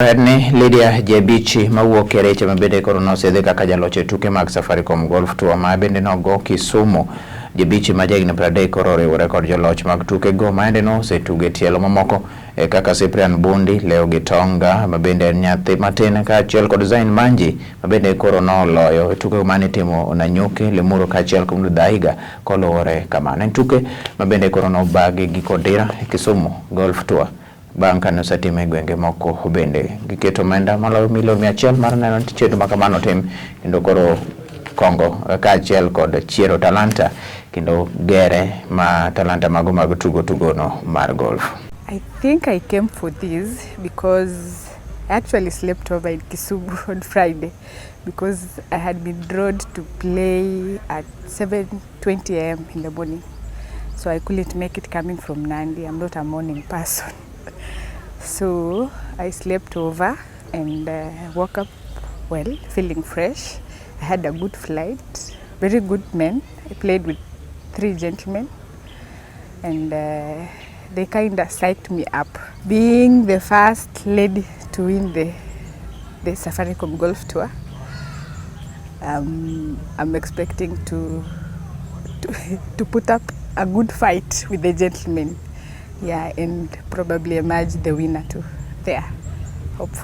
Ni Lydia Jebichi mawuok e reche mabende koro nosedhi kaka jaloch tuke mag Safaricom Golf Tour ma bende nogo Kisumu. Jebichi ma jahigni 30 koro oriwore kod joloch mag tuke go maende nosetuge tielo mamoko kaka Cyprian Bundi, Leo Gitonga mabende nyathi matin kaachiel kod Zain Manji mabende koro noloyo tuke mane timo Nanyuki, Limuru kaachiel kod Dhaiga koluwore kamano. En tuke mabende koro nobagi giko dira e Kisumu Golf Tour. Bang' kane osetime gwenge moko bende giketo omenda maloyo milion 100 mar neno ticheto makamano tim kendo koro Kongo kaachiel kod chiero talanta kendo gere ma talanta mago mag tugo no mar golf. I think I came for this because I actually slept over in Kisumu on Friday because I had been drawn to play at 7:20 a.m. in the morning. So I couldn't make it coming from Nandi. I'm not a morning person. So I slept over and woke up well, feeling fresh. I had a good flight, very good men. I played with 3 gentlemen and they kind of psyched me up. Being the first lady to win the Safaricom Golf Tour, I'm expecting to put up a good fight with the gentlemen. Yeah, and probably emerge the winner too. There, hopefully.